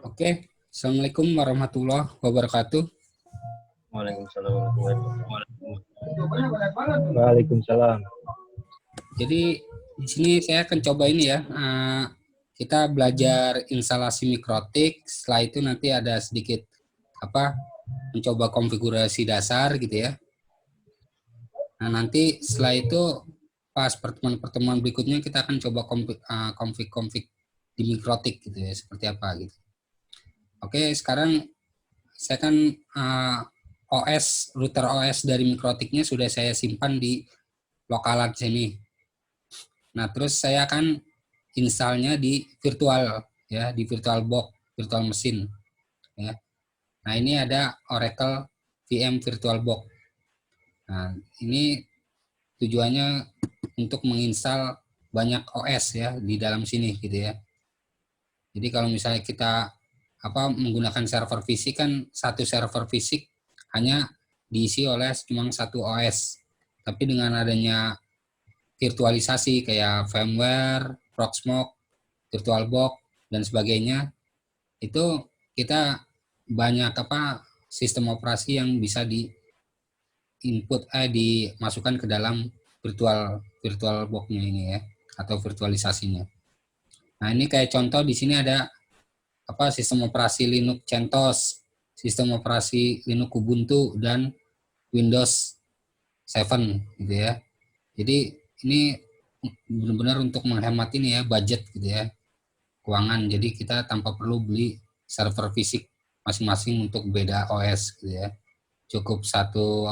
Oke, Assalamualaikum warahmatullahi wabarakatuh. Waalaikumsalam warahmatullahi wabarakatuh. Waalaikumsalam. Jadi di sini saya akan coba ini ya. Kita belajar instalasi mikrotik. Setelah itu nanti ada sedikit mencoba konfigurasi dasar gitu ya. Nah nanti setelah itu pas pertemuan-pertemuan berikutnya kita akan coba config di mikrotik gitu ya, seperti apa gitu. Oke, sekarang saya kan router OS dari mikrotiknya sudah saya simpan di lokalan sini. Nah, terus saya akan installnya di virtual ya, di VirtualBox, virtual mesin ya. Nah, ini ada Oracle VM VirtualBox. Nah, ini tujuannya untuk menginstal banyak OS ya di dalam sini gitu ya. Jadi kalau misalnya kita menggunakan server fisik, kan satu server fisik hanya diisi oleh cuma satu OS. Tapi dengan adanya virtualisasi kayak VMware, Proxmox, VirtualBox dan sebagainya, itu kita banyak sistem operasi yang bisa dimasukkan ke dalam VirtualBox-nya ini ya, atau virtualisasinya. Nah, ini kayak contoh di sini ada sistem operasi Linux CentOS, sistem operasi Linux Ubuntu dan Windows 7 gitu ya. Jadi ini benar-benar untuk menghemat ini ya, budget gitu ya, keuangan. Jadi kita tanpa perlu beli server fisik masing-masing untuk beda OS gitu ya. Cukup satu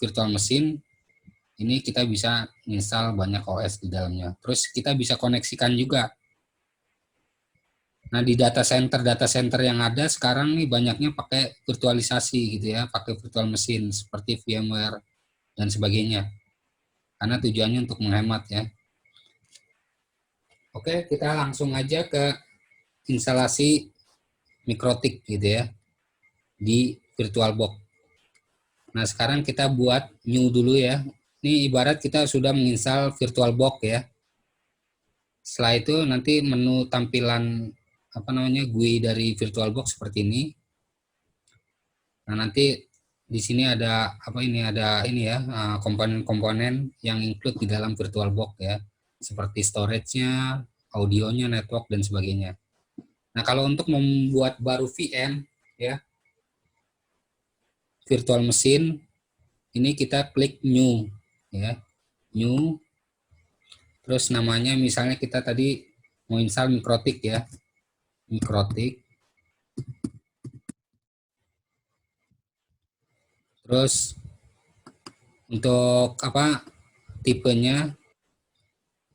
virtual mesin, ini kita bisa install banyak OS di dalamnya. Terus kita bisa koneksikan juga. Nah, di data center yang ada sekarang nih banyaknya pakai virtualisasi gitu ya, pakai virtual mesin seperti VMware dan sebagainya. Karena tujuannya untuk menghemat ya. Oke, kita langsung aja ke instalasi mikrotik gitu ya di VirtualBox. Nah, sekarang kita buat new dulu ya. Ini ibarat kita sudah menginstal VirtualBox ya. Setelah itu nanti menu tampilan GUI dari VirtualBox seperti ini. Nah, nanti di sini ada komponen-komponen yang include di dalam VirtualBox ya. Seperti storage-nya, audionya, network dan sebagainya. Nah, kalau untuk membuat baru VM ya, virtual mesin, ini kita klik new ya, new. Terus namanya misalnya kita tadi mau install mikrotik ya, mikrotik. Terus untuk tipenya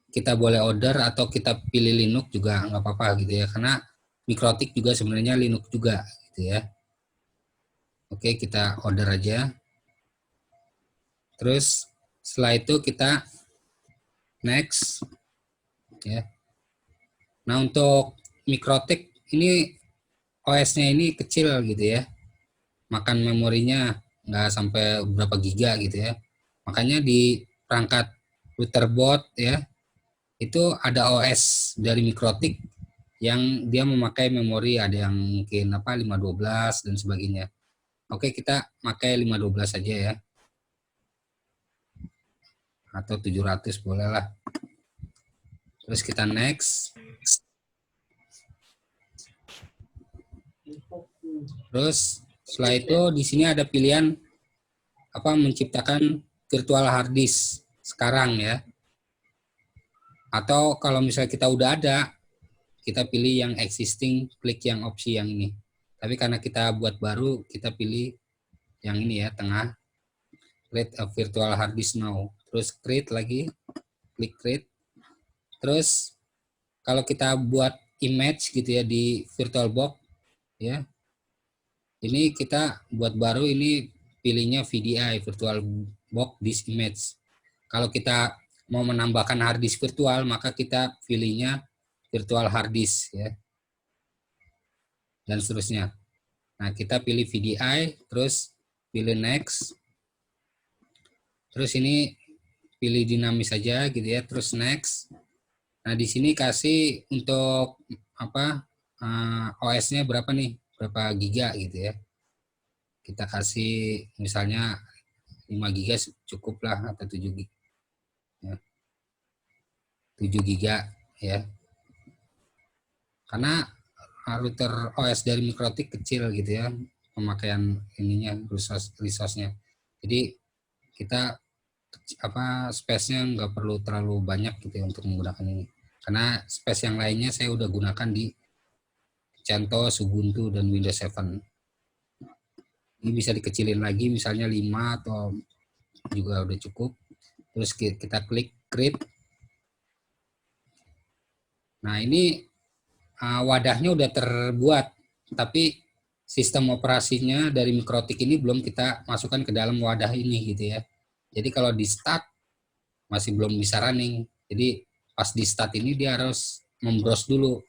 kita boleh order atau kita pilih Linux juga nggak apa-apa gitu ya, karena mikrotik juga sebenarnya Linux juga gitu ya. Oke, kita order aja. Terus setelah itu kita next ya. Nah, untuk mikrotik ini OS-nya ini kecil gitu ya, makan memorinya nggak sampai berapa giga gitu ya. Makanya di perangkat routerboard ya, itu ada OS dari mikrotik yang dia memakai memori, ada yang mungkin 512 dan sebagainya. Oke, kita pakai 512 saja ya, atau 700 boleh lah. Terus kita next. Terus setelah itu di sini ada pilihan menciptakan virtual hard disk sekarang ya. Atau kalau misalnya kita udah ada, kita pilih yang existing, klik yang opsi yang ini. Tapi karena kita buat baru, kita pilih yang ini ya, tengah, create a virtual hard disk now. Terus create lagi, klik create. Terus kalau kita buat image gitu ya di VirtualBox ya, ini kita buat baru, ini pilihnya VDI, VirtualBox Disk Image. Kalau kita mau menambahkan hard disk virtual, maka kita pilihnya virtual hard disk ya, dan seterusnya. Nah, kita pilih VDI, terus pilih next. Terus ini pilih dinamis saja gitu ya, terus next. Nah, di sini kasih untuk OS-nya berapa nih, berapa giga gitu ya. Kita kasih misalnya 5 giga cukup lah, atau 7 giga, ya. 7 giga ya. Karena router OS dari Mikrotik kecil gitu ya, pemakaian ininya, resource-nya. Jadi kita space-nya nggak perlu terlalu banyak gitu ya untuk menggunakan ini. Karena space yang lainnya saya udah gunakan di CentOS, Ubuntu, dan Windows 7. Ini bisa dikecilin lagi, misalnya 5 atau juga udah cukup. Terus kita klik create. Nah, ini wadahnya udah terbuat, tapi sistem operasinya dari Mikrotik ini belum kita masukkan ke dalam wadah ini gitu ya. Jadi kalau di start masih belum bisa running. Jadi pas di start ini dia harus membrowse dulu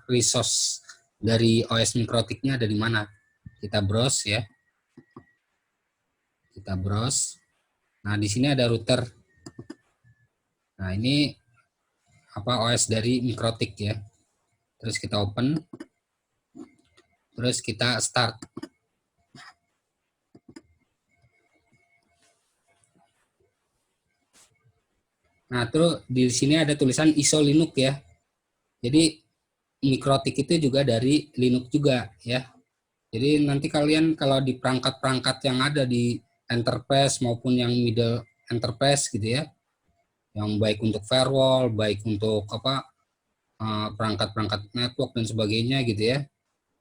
resource dari OS Mikrotiknya dari mana. Kita browse ya. Kita browse. Nah, di sini ada router. Nah, ini OS dari Mikrotik ya. Terus kita open. Terus kita start. Nah, terus di sini ada tulisan ISO Linux ya. Jadi Mikrotik itu juga dari Linux juga ya. Jadi nanti kalian kalau di perangkat-perangkat yang ada di enterprise maupun yang middle enterprise gitu ya, yang baik untuk firewall, baik untuk perangkat-perangkat network dan sebagainya gitu ya,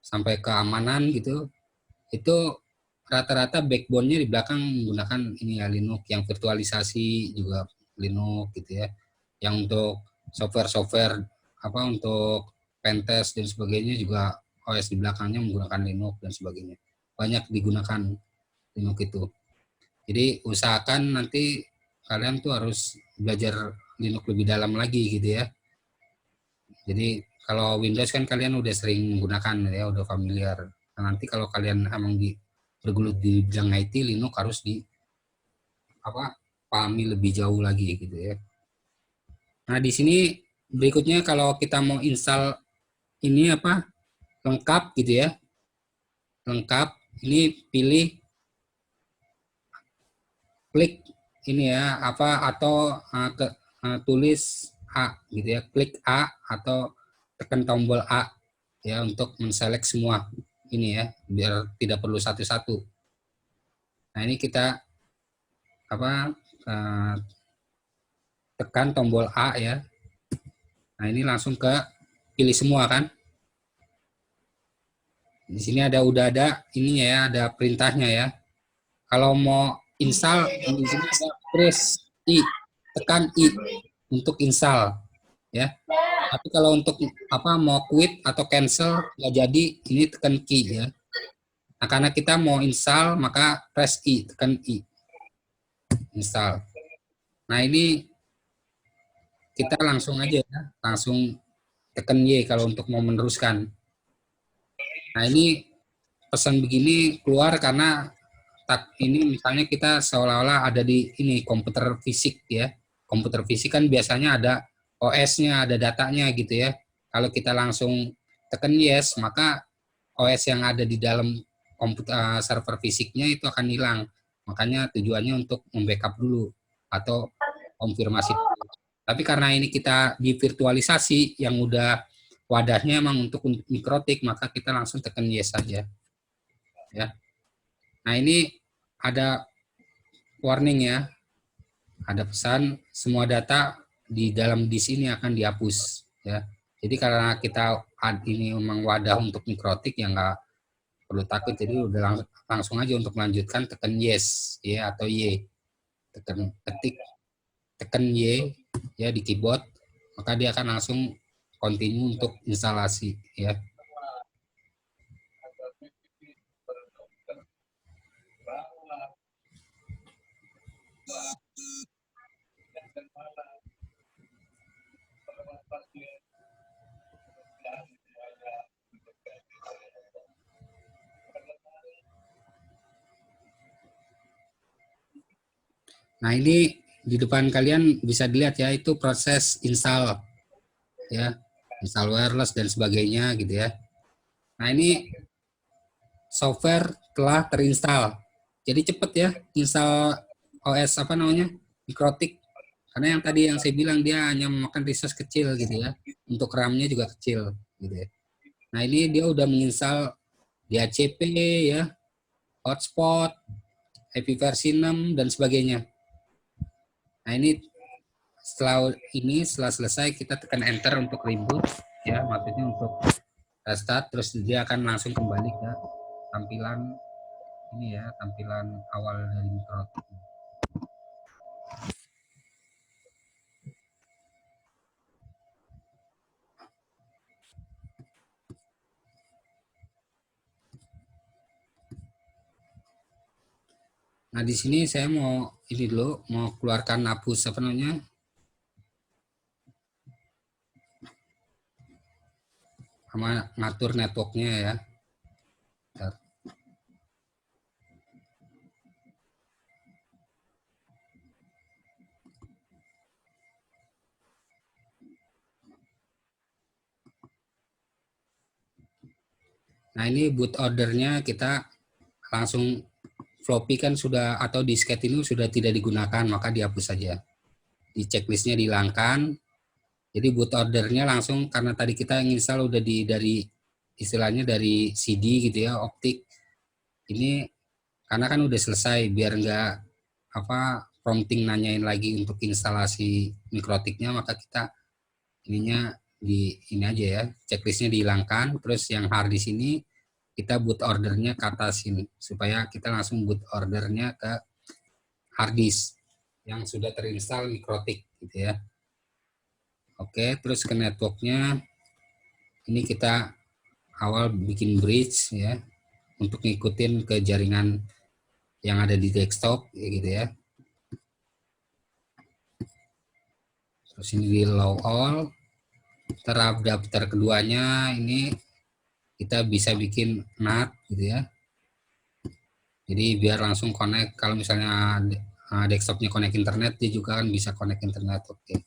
sampai keamanan gitu, itu rata-rata backbone-nya di belakang menggunakan ini ya, Linux, yang virtualisasi juga Linux gitu ya, yang untuk software-software untuk pentest dan sebagainya juga OS di belakangnya menggunakan Linux dan sebagainya. Banyak digunakan Linux itu. Jadi usahakan nanti kalian tuh harus belajar Linux lebih dalam lagi gitu ya. Jadi kalau Windows kan kalian udah sering menggunakan ya, udah familiar. Nah, nanti kalau kalian emang bergelut di bidang IT, Linux harus pahami lebih jauh lagi gitu ya. Nah, di sini berikutnya kalau kita mau install ini lengkap gitu ya. Lengkap, ini pilih klik ini ya atau tulis A gitu ya, klik A atau tekan tombol A ya untuk menselect semua ini ya, biar tidak perlu satu-satu. Nah, ini kita tekan tombol A ya. Nah, ini langsung ke pilih semua kan. Di sini udah ada ininya ya, ada perintahnya ya. Kalau mau install, di sini ada press I, tekan I untuk install ya. Tapi kalau untuk mau quit atau cancel nggak jadi, ini tekan key ya. Nah, karena kita mau install maka press I, tekan I, install. Nah, ini kita langsung aja ya, langsung tekan Y kalau untuk mau meneruskan. Nah, ini pesan begini keluar karena ini misalnya kita seolah-olah ada di ini komputer fisik ya. Komputer fisik kan biasanya ada OS-nya, ada datanya gitu ya. Kalau kita langsung tekan yes, maka OS yang ada di dalam komputer server fisiknya itu akan hilang. Makanya tujuannya untuk membackup dulu atau konfirmasi. Tapi karena ini kita di virtualisasi yang udah wadahnya emang untuk Mikrotik, maka kita langsung tekan yes saja. Ya. Nah, ini ada warning ya. Ada pesan semua data di dalam disk ini akan dihapus ya. Jadi karena kita ini memang wadah untuk Mikrotik, ya nggak perlu takut. Jadi udah langsung aja untuk melanjutkan tekan yes ya atau Y. Tekan Y ya di keyboard, maka dia akan langsung continue untuk instalasi ya. Nah, ini di depan kalian bisa dilihat ya, itu proses install ya. install wireless dan sebagainya gitu ya. Nah ini software telah terinstall. Jadi cepet ya install OS apa namanya Mikrotik. Karena yang tadi yang saya bilang dia hanya memakan resource kecil gitu ya. Untuk RAM-nya juga kecil gitu ya. Nah ini dia udah menginstal DHCP ya, hotspot, IP versi 6 dan sebagainya. Nah ini setelah selesai kita tekan enter untuk reboot ya, maksudnya untuk restart, terus dia akan langsung kembali ke tampilan ini ya, tampilan awal dari Mikrotik. Nah di sini saya mau ini dulu, mau keluarkan hapus apa namanya, sama ngatur networknya ya. Bentar. Nah ini boot ordernya kita langsung floppy kan sudah, atau disket ini sudah tidak digunakan, maka dihapus saja. Di checklistnya dihilangkan. Jadi boot ordernya langsung, karena tadi kita install udah dari istilahnya dari CD gitu ya, optik. Ini karena kan udah selesai, biar nggak apa prompting nanyain lagi untuk instalasi Mikrotiknya, maka kita ininya di ini aja ya, checklistnya dihilangkan. Terus yang hard di sini kita boot ordernya ke atasin supaya kita langsung boot ordernya ke hard disk yang sudah terinstall Mikrotik gitu ya. Oke, terus ke networknya ini kita awal bikin bridge ya untuk ngikutin ke jaringan yang ada di desktop ya gitu ya. Terus ini di allow all. Terhadap daftar keduanya ini kita bisa bikin NAT gitu ya. Jadi biar langsung connect, kalau misalnya desktopnya connect internet, dia juga kan bisa connect internet. Oke.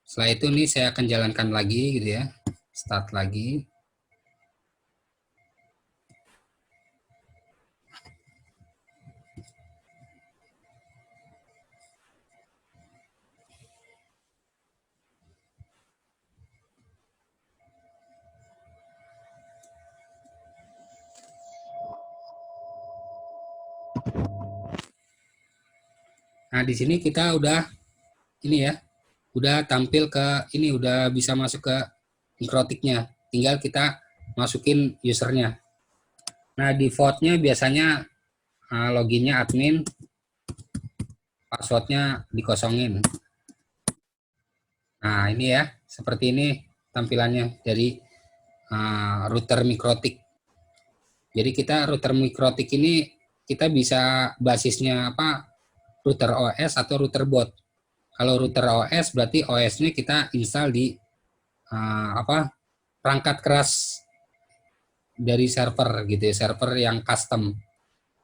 Setelah itu nih saya akan jalankan lagi gitu ya. Start lagi. Nah, di sini kita udah ini ya, udah tampil ke ini, udah bisa masuk ke Mikrotiknya. Tinggal kita masukin usernya. Nah, defaultnya biasanya loginnya admin, passwordnya dikosongin. Nah, ini ya, seperti ini tampilannya dari router Mikrotik. Jadi kita router Mikrotik ini kita bisa basisnya apa, router OS atau router bot. Kalau router OS berarti OS-nya kita install di apa, perangkat keras dari server gitu ya, server yang custom.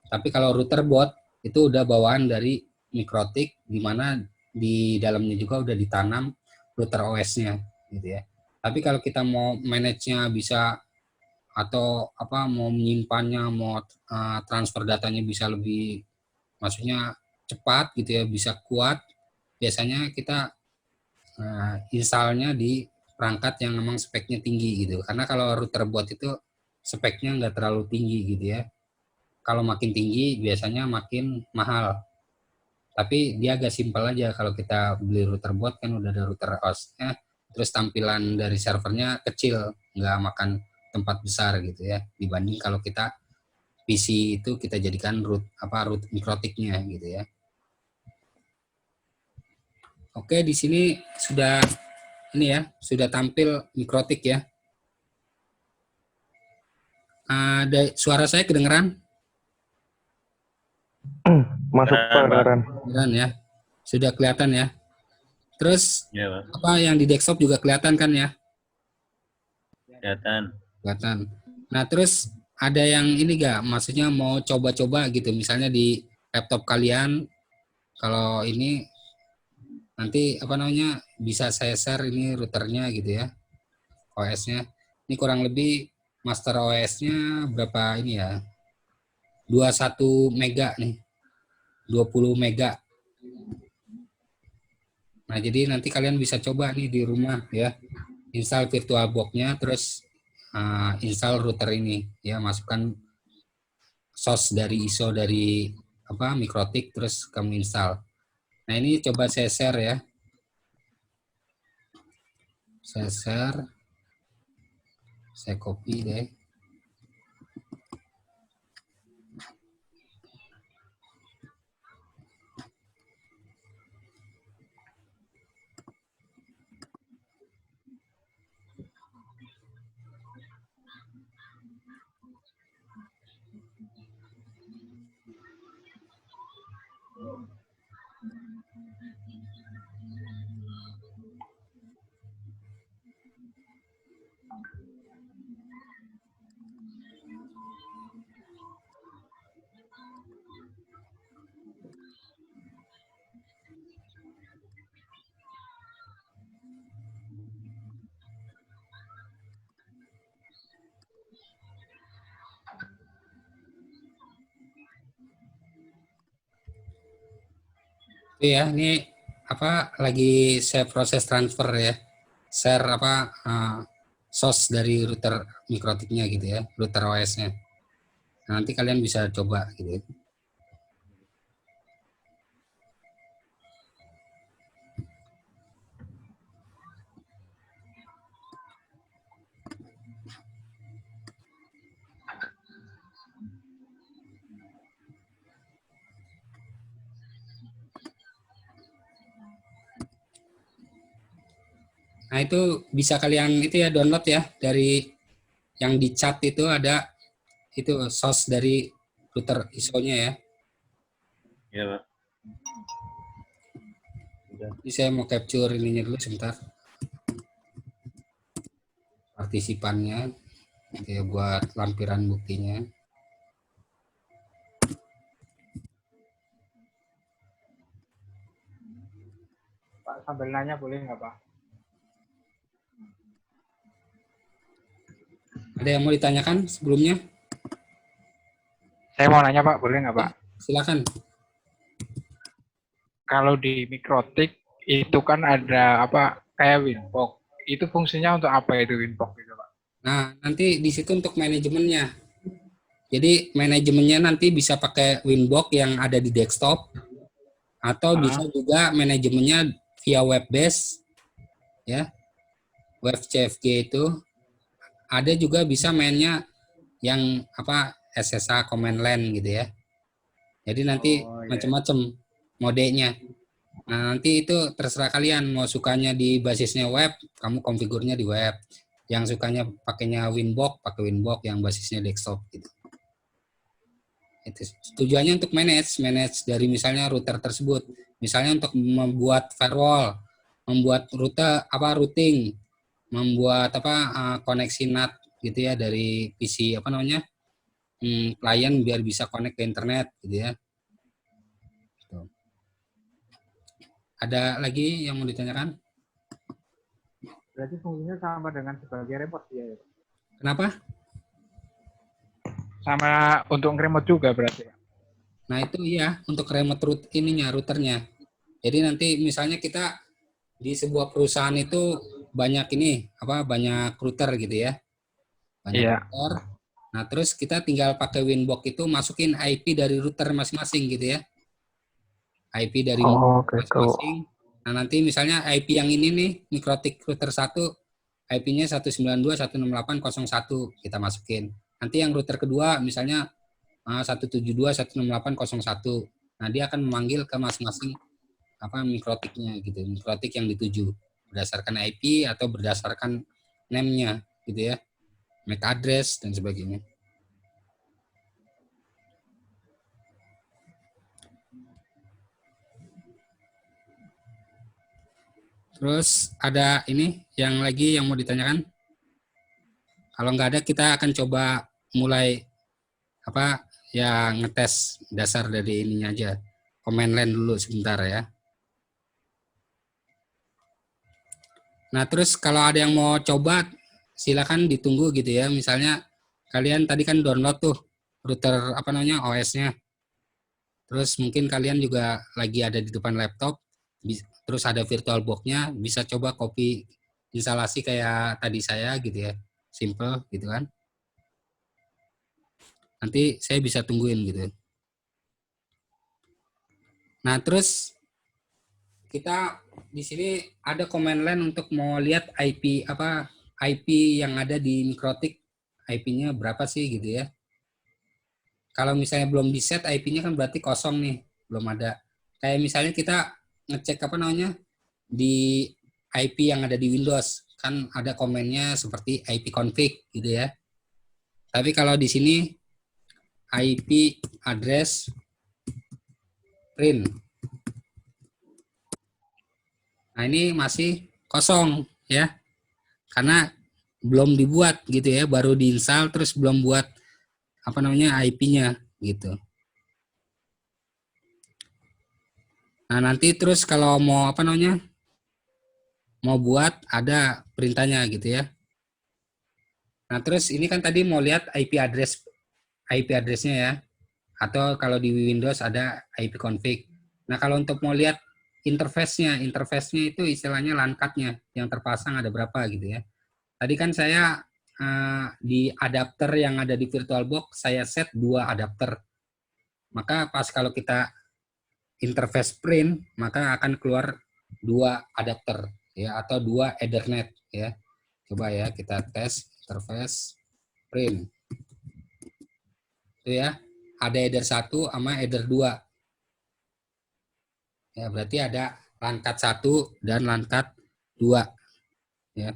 Tapi kalau router bot itu udah bawaan dari Mikrotik, di mana di dalamnya juga udah ditanam router OS-nya gitu ya. Tapi kalau kita mau manage-nya bisa, atau apa, mau menyimpannya, mau transfer datanya bisa lebih, maksudnya cepat gitu ya, bisa kuat, biasanya kita installnya di perangkat yang memang speknya tinggi gitu. Karena kalau router bot itu speknya nggak terlalu tinggi gitu ya. Kalau makin tinggi biasanya makin mahal. Tapi dia agak simpel aja, kalau kita beli router bot kan udah ada router host-nya, terus tampilan dari servernya kecil, nggak makan tempat besar gitu ya, dibanding kalau kita PC itu kita jadikan root Mikrotiknya gitu ya. Oke, di sini sudah ini ya, sudah tampil Mikrotik ya. Ada suara saya kedengeran? Masuk kedengeran. Kedengeran ya. Sudah kelihatan ya. Terus Ya, apa yang di desktop juga kelihatan kan ya? kelihatan. Kelihatan. Nah, terus ada yang ini gak? Maksudnya mau coba-coba gitu, misalnya di laptop kalian, kalau ini Nanti apa namanya bisa saya share ini routernya gitu ya, OS-nya. Ini kurang lebih master OS-nya berapa ini ya? 21 mega nih, 20 mega. Nah, jadi nanti kalian bisa coba nih di rumah ya, install VirtualBox-nya, terus install router ini ya, masukkan source dari ISO dari apa Mikrotik, terus kamu install. Nah, ini coba saya share ya. Saya share, saya copy deh. Ya, ini apa lagi saya proses transfer ya, share apa source dari router Mikrotiknya gitu ya, router OS-nya. Nah, nanti kalian bisa coba gitu ya. Nah, itu bisa kalian itu ya download ya dari yang di chat itu ada itu source dari router ISO-nya ya. Iya, Pak. Ini saya mau capture ininya dulu sebentar. Partisipannya gitu ya, buat lampiran buktinya. Pak, sambil nanya boleh nggak, Pak? Ada yang mau ditanyakan sebelumnya? Saya mau nanya, Pak, boleh nggak, Pak? Silakan. Kalau di Mikrotik itu kan ada apa kayak Winbox. Itu fungsinya untuk apa itu Winbox itu, Pak? Nah, nanti di situ untuk manajemennya. Jadi manajemennya nanti bisa pakai Winbox yang ada di desktop, atau bisa juga manajemennya via web base ya, web CFG itu. Ada juga bisa mainnya yang apa SSH command line gitu ya. Jadi nanti macam-macam modenya. Nah, nanti itu terserah kalian mau sukanya di basisnya web, kamu konfigurnya di web. Yang sukanya pakainya Winbox, pakai Winbox yang basisnya desktop gitu. Itu tujuannya untuk manage dari misalnya router tersebut. Misalnya untuk membuat firewall, membuat routing, membuat koneksi NAT gitu ya dari PC apa namanya? Klien biar bisa connect ke internet gitu ya. Ada lagi yang mau ditanyakan? Berarti fungsinya sama dengan sebagai remote ya? Kenapa? Sama untuk remote juga berarti, Pak? Nah, itu iya untuk remote routernya. Jadi nanti misalnya kita di sebuah perusahaan itu banyak banyak router gitu ya. Banyak router. Nah, terus kita tinggal pakai Winbox itu masukin IP dari router masing-masing gitu ya. IP dari masing-masing. Nah, nanti misalnya IP yang ini nih, Mikrotik router 1, IP-nya 192.168.01 kita masukin. Nanti yang router kedua misalnya 172.168.01. Nah, dia akan memanggil ke masing-masing Mikrotiknya gitu. Mikrotik yang dituju berdasarkan IP atau berdasarkan name-nya gitu ya. MAC address dan sebagainya. Terus ada ini yang lagi yang mau ditanyakan? Kalau nggak ada, kita akan coba mulai ngetes dasar dari ininya aja. Command line dulu sebentar ya. Nah, terus kalau ada yang mau coba, silakan ditunggu gitu ya. Misalnya kalian tadi kan download tuh router apa namanya OS-nya. Terus mungkin kalian juga lagi ada di depan laptop, terus ada VirtualBox-nya, bisa coba copy instalasi kayak tadi saya gitu ya. Simple gitu kan. Nanti saya bisa tungguin gitu. Nah, terus kita di sini ada command line untuk mau lihat IP yang ada di Mikrotik, IP-nya berapa sih gitu ya. Kalau misalnya belum di set IP-nya kan berarti kosong nih, belum ada. Kayak misalnya kita ngecek apa namanya di IP yang ada di Windows, kan ada komennya seperti IP config gitu ya. Tapi kalau di sini IP address print. Nah, ini masih kosong ya. Karena belum dibuat gitu ya, baru diinstal terus belum buat apa namanya IP-nya gitu. Nah, nanti terus kalau mau apa namanya mau buat ada perintahnya gitu ya. Nah, terus ini kan tadi mau lihat IP address-nya ya. Atau kalau di Windows ada IP config. Nah, kalau untuk mau lihat interface-nya itu istilahnya LAN card-nya yang terpasang ada berapa gitu ya. Tadi kan saya di adapter yang ada di VirtualBox saya set 2 adapter. Maka pas kalau kita interface print, maka akan keluar 2 adapter ya atau 2 Ethernet ya. Coba ya kita tes interface print. Itu ya. Ada header 1 sama header 2. Ya, berarti ada LAN card 1 dan LAN card 2 ya.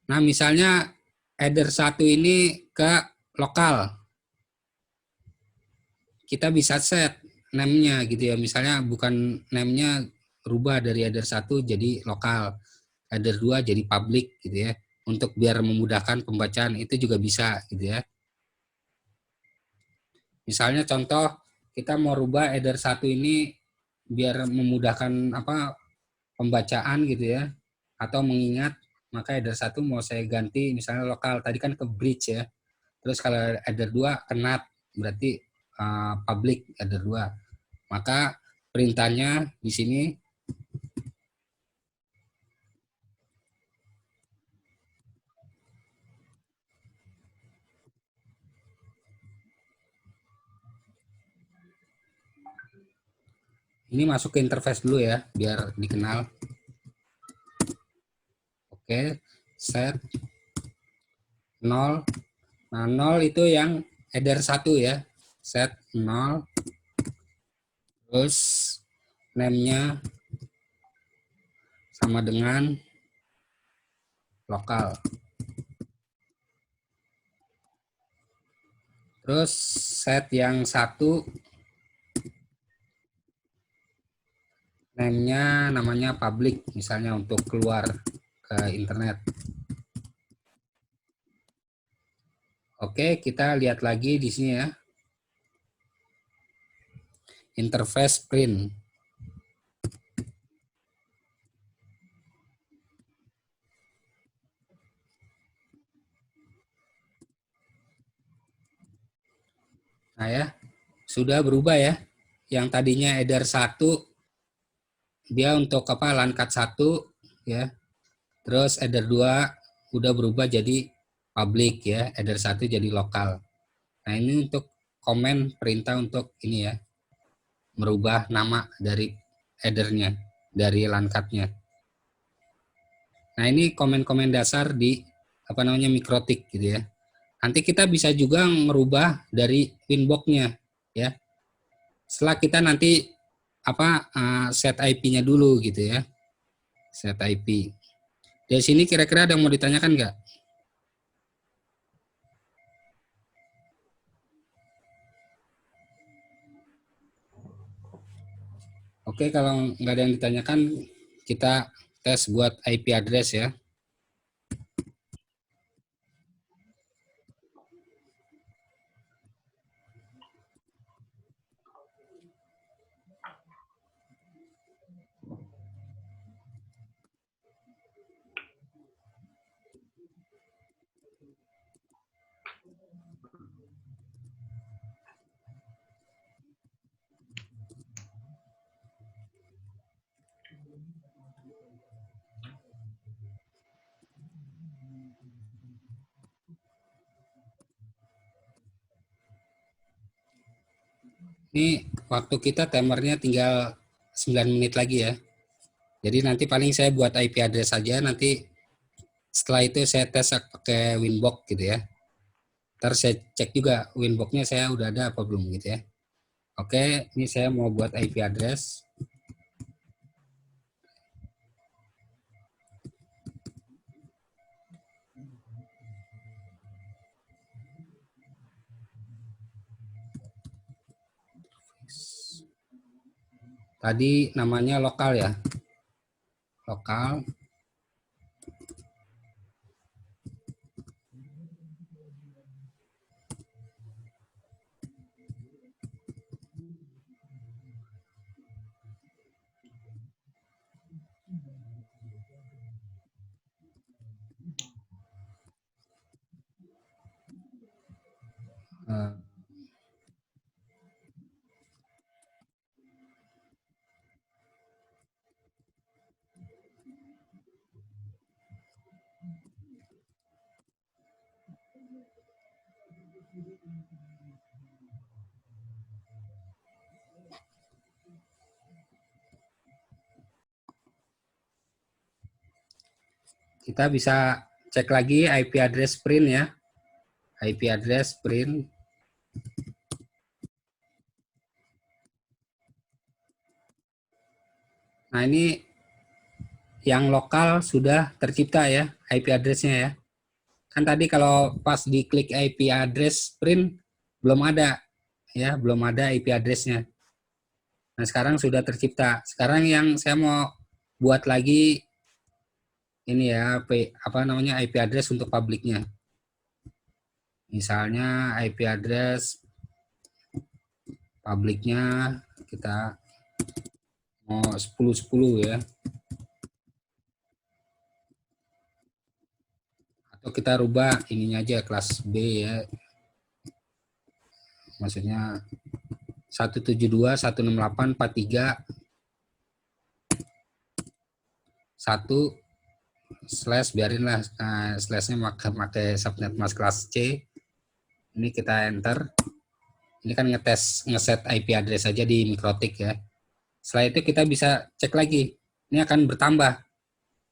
Nah, misalnya header 1 ini ke lokal. Kita bisa set name-nya gitu ya. Misalnya bukan name-nya rubah dari header 1 jadi lokal. Header 2 jadi public gitu ya. Untuk biar memudahkan pembacaan itu juga bisa gitu ya. Misalnya contoh kita mau rubah header 1 ini biar memudahkan pembacaan gitu ya atau mengingat, maka header 1 mau saya ganti misalnya lokal. Tadi kan ke bridge ya. Terus kalau header 2 ke NAT berarti public header 2. Maka perintahnya di sini ini masuk ke interface dulu ya biar dikenal. Oke, set 0. Nah, 0 itu yang header 1 ya. Set 0. Terus name-nya sama dengan lokal. Terus set yang 1 name-nya namanya public misalnya untuk keluar ke internet. Oke, kita lihat lagi di sini ya. Interface print. Nah ya, sudah berubah ya. Yang tadinya header 1 dia untuk LAN card 1 ya. Terus header 2 udah berubah jadi public ya, header 1 jadi lokal. Nah, ini untuk komen perintah untuk ini ya, merubah nama dari headernya, dari LAN card-nya. Nah, ini komen-komen dasar di Mikrotik gitu ya. Nanti kita bisa juga merubah dari winbox-nya ya. Setelah kita nanti set IP-nya dulu gitu ya. Set IP. Dari sini kira-kira ada yang mau ditanyakan nggak? Oke, kalau nggak ada yang ditanyakan, kita tes buat IP address ya. Ini waktu kita timernya tinggal 9 menit lagi ya. Jadi nanti paling saya buat IP address saja, nanti setelah itu saya tes pakai Winbox gitu ya. Ntar saya cek juga Winbox-nya saya udah ada apa belum gitu ya. Oke, ini saya mau buat IP address. Tadi namanya lokal ya. Lokal. Eh, Kita bisa cek lagi IP address print ya. IP address print. Nah, ini yang lokal sudah tercipta ya IP address-nya ya. Kan tadi kalau pas diklik IP address print belum ada ya, belum ada IP address-nya. Nah, sekarang sudah tercipta. Sekarang yang saya mau buat lagi ini ya, apa namanya IP address untuk publiknya. Misalnya IP address publiknya kita mau 1010 ya. Atau kita rubah ininya aja kelas B ya. Maksudnya 172.168.43 slash biarinlah slashnya pakai subnet mask kelas C. Ini kita enter. Ini kan ngeset IP address saja di Mikrotik ya. Setelah itu kita bisa cek lagi. Ini akan bertambah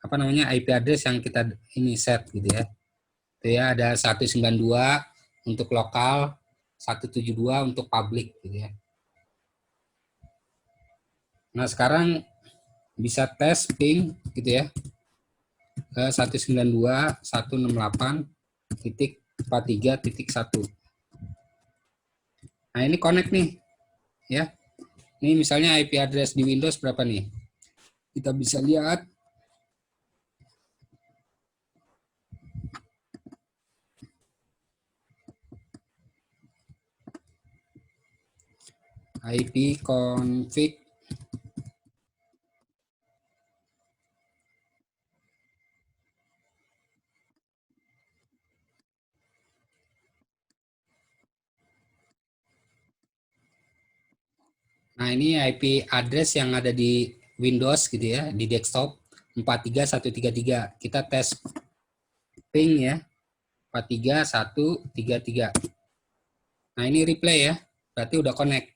apa namanya IP address yang kita ini set gitu ya. Itu ya ada 192 untuk lokal, 172 untuk publik gitu ya. Nah, sekarang bisa tes ping gitu ya ke 192.168.43.1. Nah, ini connect nih ya. Ini misalnya IP address di Windows berapa nih? Kita bisa lihat IP config. Nah, ini IP address yang ada di Windows gitu ya, di desktop 43133. Kita tes ping ya, 43133. Nah, ini replay ya, berarti udah connect.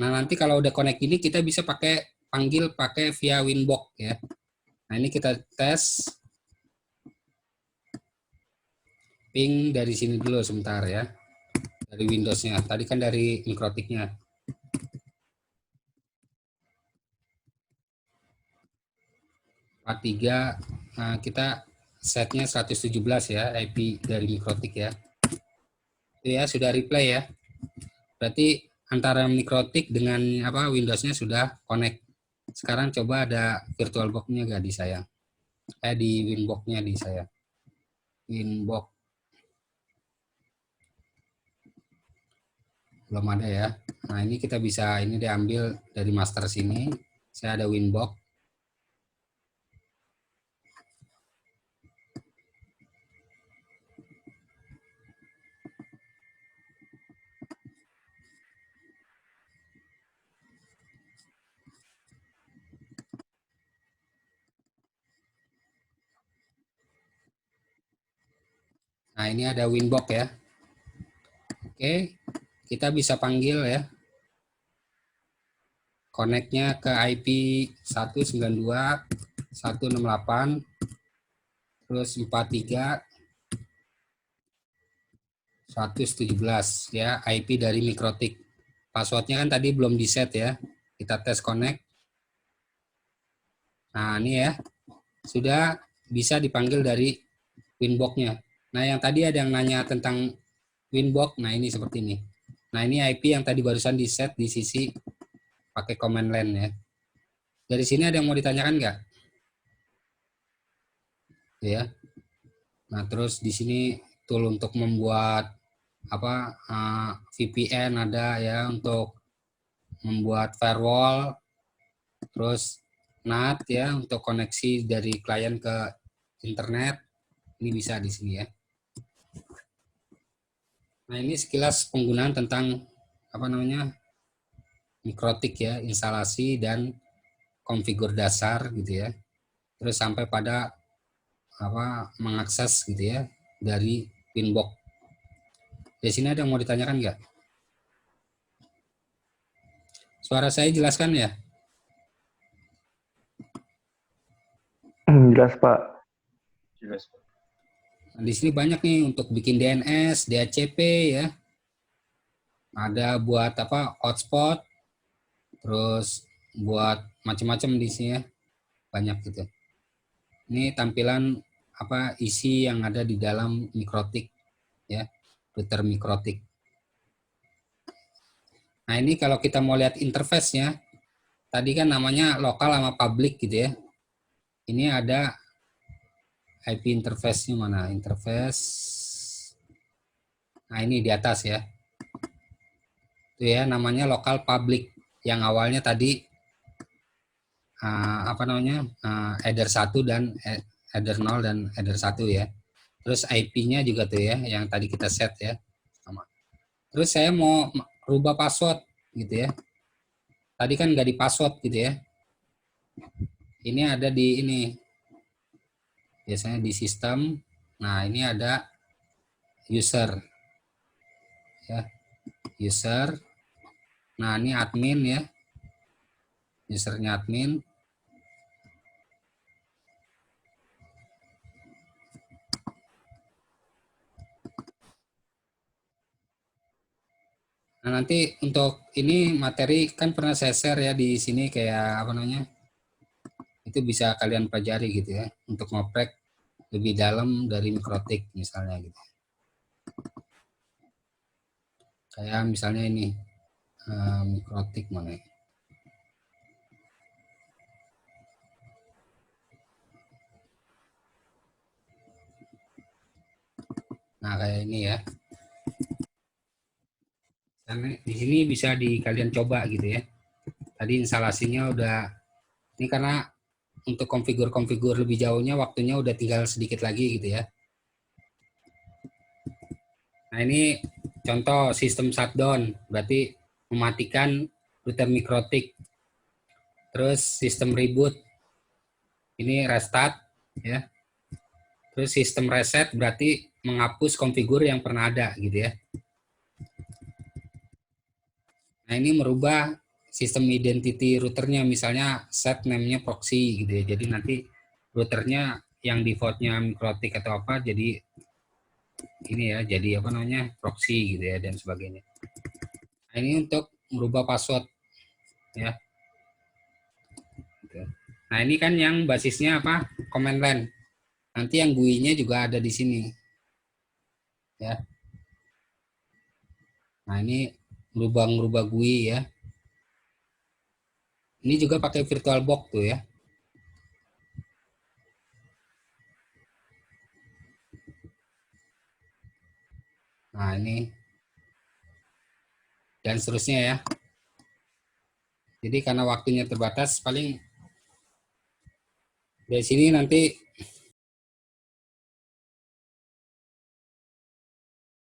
Nah, nanti kalau udah connect ini kita bisa panggil pakai via Winbox ya. Nah, ini kita tes ping dari sini dulu sebentar ya. Dari Windows-nya. Tadi kan dari Mikrotiknya. 43, nah kita setnya 117 ya, IP dari Mikrotik ya. Itu ya, sudah replay ya. Berarti antara Mikrotik dengan apa Windows-nya sudah connect. Sekarang coba ada VirtualBox-nya nggak di saya? Di Winbox-nya di saya. Winbox. Belum ada ya. Nah, ini kita bisa ini diambil dari master sini. Saya ada Winbox. Nah, ini ada Winbox ya. Oke, kita bisa panggil ya. connect-nya ke IP 192.168 terus 43.117 ya, IP dari Mikrotik. Passwordnya kan tadi belum di set ya. Kita tes connect. Nah, ini ya. Sudah bisa dipanggil dari Winbox-nya. Nah, yang tadi ada yang nanya tentang Winbox. Nah, ini seperti ini. Nah, ini IP yang tadi barusan di set di sisi pakai command line ya. Dari sini ada yang mau ditanyakan nggak? Ya. Nah, terus di sini tool untuk membuat VPN ada ya, untuk membuat firewall, terus NAT ya untuk koneksi dari klien ke internet. Ini bisa di sini ya. Nah, ini sekilas penggunaan tentang Mikrotik ya, instalasi dan konfigur dasar gitu ya. Terus sampai pada mengakses gitu ya dari Winbox. Di sini ada yang mau ditanyakan nggak? Suara saya jelaskan ya? Jelas, Pak. Jelas. Nah, di sini banyak nih untuk bikin DNS, DHCP ya. Ada buat hotspot, terus buat macam-macam di sini ya. Banyak gitu. Ini tampilan isi yang ada di dalam Mikrotik ya, router Mikrotik. Nah, ini kalau kita mau lihat interface-nya, tadi kan namanya lokal sama public gitu ya. Ini ada IP interface-nya mana? Interface. Nah, ini di atas ya. Itu ya namanya lokal public yang awalnya tadi header 1 dan header 0 dan header 1 ya. Terus IP-nya juga tuh ya yang tadi kita set ya. Sama. Terus saya mau rubah password gitu ya. Tadi kan nggak di password gitu ya. Ini ada di ini. Biasanya di sistem. Nah, ini ada user. Ya. User. Nah, ini admin ya. Usernya admin. Nah, nanti untuk ini materi kan pernah saya share ya di sini kayak itu bisa kalian pelajari gitu ya untuk ngoprek lebih dalam dari Mikrotik misalnya gitu. Kayak misalnya ini Mikrotik mana ya? Nah, kayak ini ya. Karena di sini bisa kalian coba gitu ya. Tadi instalasinya udah, ini karena untuk konfigur lebih jauhnya waktunya udah tinggal sedikit lagi gitu ya. Nah, ini contoh sistem shutdown, berarti mematikan router Mikrotik. Terus sistem reboot, ini restart ya. Terus sistem reset berarti menghapus konfigur yang pernah ada gitu ya. Nah, ini merubah sistem identity routernya, misalnya set name-nya proxy gitu ya. Jadi nanti routernya yang default-nya Mikrotik atau apa jadi ini ya, jadi proxy gitu ya dan sebagainya. Nah, ini untuk merubah password ya. Nah, ini kan yang basisnya command line. Nanti yang GUI-nya juga ada di sini. Ya. Nah, ini merubah GUI ya. Ini juga pakai VirtualBox tuh ya. Nah, ini dan seterusnya ya. Jadi karena waktunya terbatas, paling dari sini nanti